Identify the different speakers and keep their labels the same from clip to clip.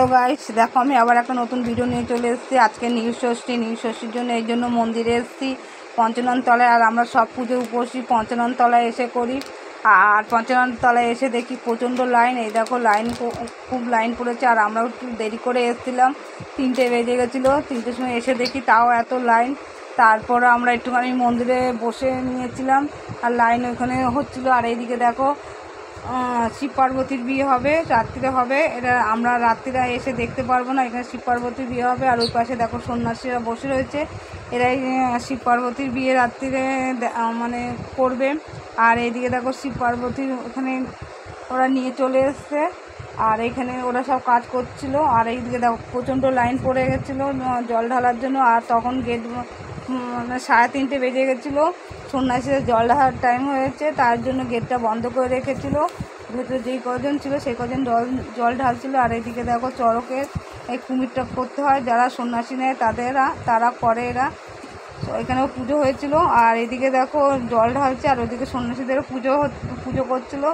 Speaker 1: তো গাইস দেখো আমি আবার একটা নতুন ভিডিও নিয়ে চলে এসেছি। আজকে নীলষষ্ঠীর জন্য এই জন্য মন্দিরে এসেছি পঞ্চানন তলায়। আর আমরা সব পুজো উপসী পঞ্চানন তলায় এসে করি। আর পঞ্চানন তলায় এসে দেখি প্রচণ্ড লাইন। এই দেখো লাইন খুব লাইন পড়েছে। আর আমরাও একটু দেরি করে এসেছিলাম, 3টে বেজে গেছিলো। 3টের সময় এসে দেখি তাও এত লাইন। তারপর আমরা একটুখানি মন্দিরে বসে নিয়েছিলাম আর লাইন ওইখানে হচ্ছিলো। আর এইদিকে দেখো শিব পার্বতীর বিয়ে হবে, রাত্রিরে হবে। এটা আমরা রাত্রিরে এসে দেখতে পারবো না, এখানে শিব পার্বতীর বিয়ে হবে। আর ওই পাশে দেখো সন্ন্যাসীরা বসে রয়েছে, এরাই শিব পার্বতীর বিয়ে রাত্রিরে মানে করবে। আর এইদিকে দেখো শিব পার্বতীর ওখানে ওরা নিয়ে চলে এসছে, আর এইখানে ওরা সব কাজ করছিল। আর এইদিকে দেখো প্রচণ্ড লাইন পড়ে গেছিলো জল ঢালার জন্য। আর তখন গেট 3:30 বেজে গেছিলো, সন্ন্যাসীদের জল ঢালার টাইম হয়েছে, তার জন্য গেটটা বন্ধ করে রেখেছিল। ভেতরে যেই কজন ছিল সেই কজন জল ঢালছিল। আর এইদিকে দেখো চড়কের এই কুমিরটা করতে হয়, যারা সন্ন্যাসী নেয় তারা করে এরা। এখানেও পুজো হয়েছিল। আর এদিকে দেখো জল ঢালছে, আর ওইদিকে সন্ন্যাসীদেরও পুজো করছিল।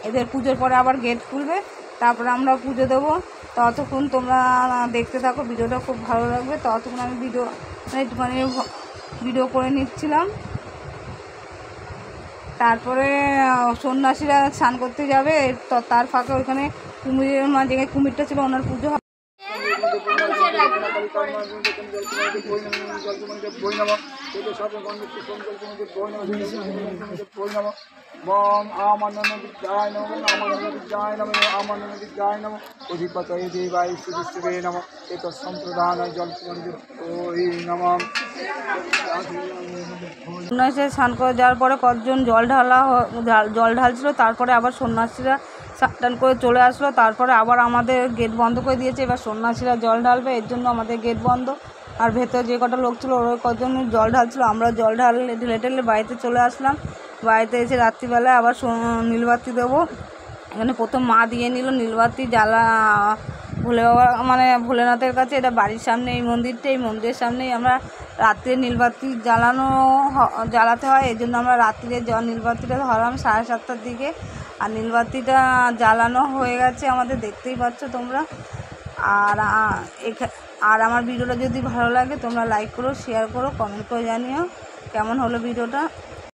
Speaker 1: এদের পুজোর পরে আবার গেট খুলবে, তারপরে আমরা পুজো দেবো। ততক্ষণ তোমরা দেখতে থাকো, ভিডিওটা খুব ভালো লাগবে। ততক্ষণ আমি একটুখানি ভিডিও করে নিচ্ছিলাম। তারপরে সন্ন্যাসীরা স্নান করতে যাবে, তার ফাঁকে ওইখানে কুমিরের যে কুমিরটা ছিল ওনার পুজো হবে। সন্ন্যাসী স্নান করে যাওয়ার পরে কতজন জল ঢালছিল, তারপরে আবার সন্ন্যাসীরা স্নান করে চলে আসলো। তারপরে আবার আমাদের গেট বন্ধ করে দিয়েছে। এবার সন্ন্যাসীরা জল ঢালবে, এর জন্য আমাদের গেট বন্ধ। আর ভেতরে যে কটা লোক ছিল ওরা কতজন জল ঢালছিল। আমরা জল ঢেলে বাড়িতে চলে আসলাম। বাড়িতে এসে রাত্রিবেলায় আবার নীলবাতি দেবো। এখানে প্রথম মা দিয়ে নিল নীলবাতি জ্বালা ভোলে বাবা, মানে ভোলেনাথের কাছে। এটা বাড়ির সামনে এই মন্দিরটা, এই মন্দিরের সামনেই আমরা রাত্রে নীলবাতি জ্বালাতে হয়। এই জন্য আমরা রাত্রিরে নীলবাতিটা ধরলাম 7:30টার দিকে। আর নীলবাতিটা জ্বালানো হয়ে গেছে আমাদের, দেখতেই পাচ্ছ তোমরা। আর আমার ভিডিওটা যদি ভালো লাগে তোমরা লাইক করো, শেয়ার করো, কমেন্ট করে জানিও কেমন হলো ভিডিওটা।